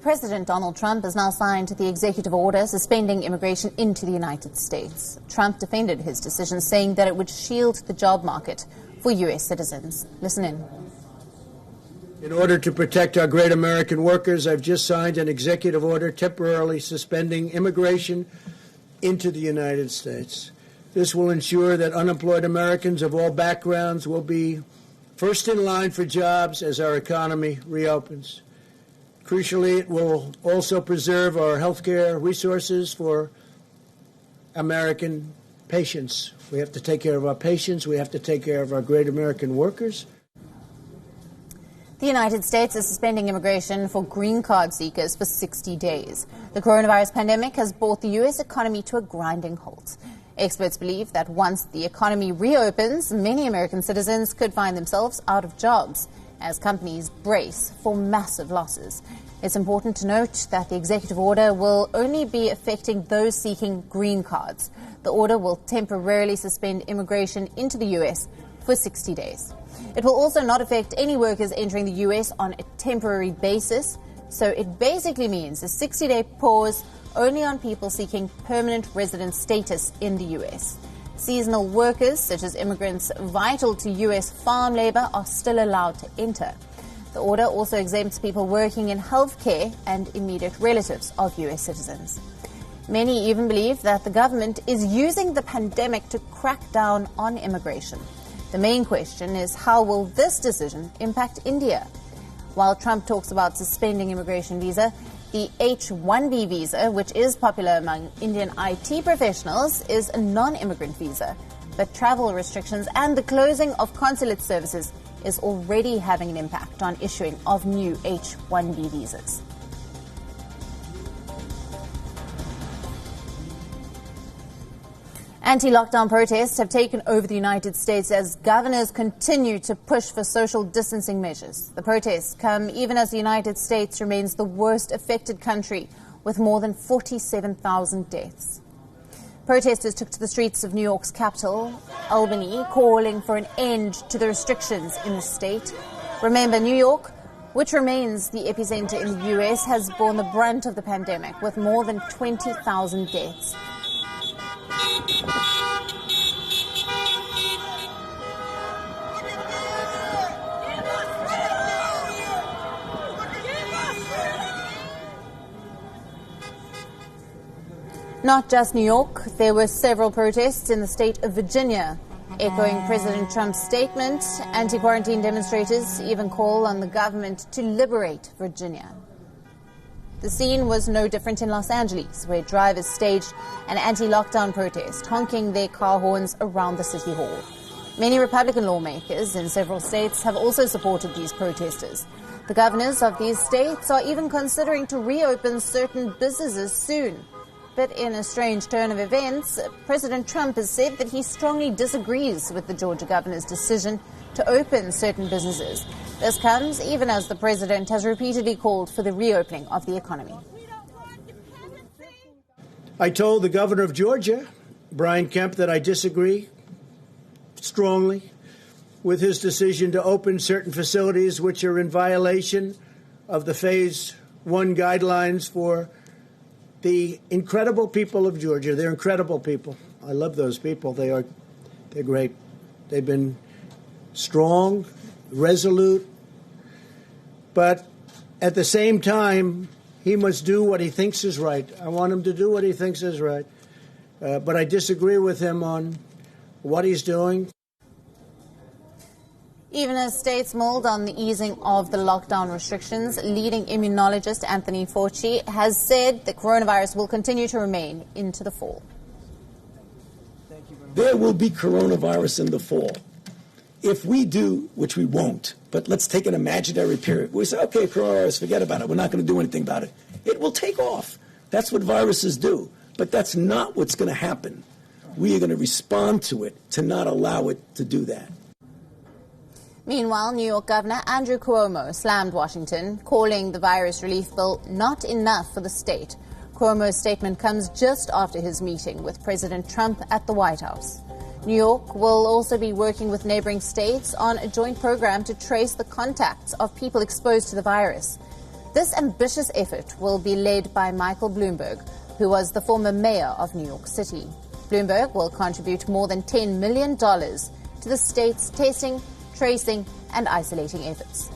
President Donald Trump has now signed the executive order suspending immigration into the United States. Trump defended his decision, saying that it would shield the job market for U.S. citizens. Listen in. In order to protect our great American workers, I've just signed an executive order temporarily suspending immigration into the United States. This will ensure that unemployed Americans of all backgrounds will be first in line for jobs as our economy reopens. Crucially, it will also preserve our health care resources for American patients. We have to take care of our patients. We have to take care of our great American workers. The United States is suspending immigration for green card seekers for 60 days. The coronavirus pandemic has brought the U.S. economy to a grinding halt. Experts believe that once the economy reopens, many American citizens could find themselves out of jobs as companies brace for massive losses. It's important to note that the executive order will only be affecting those seeking green cards. The order will temporarily suspend immigration into the U.S. for 60 days. It will also not affect any workers entering the U.S. on a temporary basis. So it basically means a 60-day pause only on people seeking permanent resident status in the U.S. Seasonal workers, such as immigrants vital to U.S. farm labor, are still allowed to enter. The order also exempts people working in healthcare and immediate relatives of U.S. citizens. Many even believe that the government is using the pandemic to crack down on immigration. The main question is, how will this decision impact India? While Trump talks about suspending immigration visa, the H-1B visa, which is popular among Indian IT professionals, is a non-immigrant visa. But travel restrictions and the closing of consulate services is already having an impact on issuing of new H-1B visas. Anti-lockdown protests have taken over the United States as governors continue to push for social distancing measures. The protests come even as the United States remains the worst affected country, with more than 47,000 deaths. Protesters took to the streets of New York's capital, Albany, calling for an end to the restrictions in the state. Remember, New York, which remains the epicenter in the U.S., has borne the brunt of the pandemic, with more than 20,000 deaths. Not just New York, there were several protests in the state of Virginia. Echoing President Trump's statement, anti-quarantine demonstrators even call on the government to liberate Virginia. The scene was no different in Los Angeles, where drivers staged an anti-lockdown protest, honking their car horns around the city hall. Many Republican lawmakers in several states have also supported these protesters. The governors of these states are even considering to reopen certain businesses soon. But in a strange turn of events, President Trump has said that he strongly disagrees with the Georgia governor's decision to open certain businesses. This comes even as the president has repeatedly called for the reopening of the economy. I told the governor of Georgia, Brian Kemp, that I disagree strongly with his decision to open certain facilities which are in violation of the Phase 1 guidelines for the incredible people of Georgia. They're incredible people. I love those people. They're great. They've been strong, resolute, but at the same time, he must do what he thinks is right. I want him to do what he thinks is right. But I disagree with him on what he's doing. Even as states mulled on the easing of the lockdown restrictions, leading immunologist Anthony Fauci has said the coronavirus will continue to remain into the fall. There will be coronavirus in the fall. If we do, which we won't, but let's take an imaginary period. We say, okay, coronavirus, forget about it. We're not going to do anything about it. It will take off. That's what viruses do. But that's not what's going to happen. We are going to respond to it to not allow it to do that. Meanwhile, New York Governor Andrew Cuomo slammed Washington, calling the virus relief bill not enough for the state. Cuomo's statement comes just after his meeting with President Trump at the White House. New York will also be working with neighboring states on a joint program to trace the contacts of people exposed to the virus. This ambitious effort will be led by Michael Bloomberg, who was the former mayor of New York City. Bloomberg will contribute more than $10 million to the state's testing, tracing, and isolating efforts.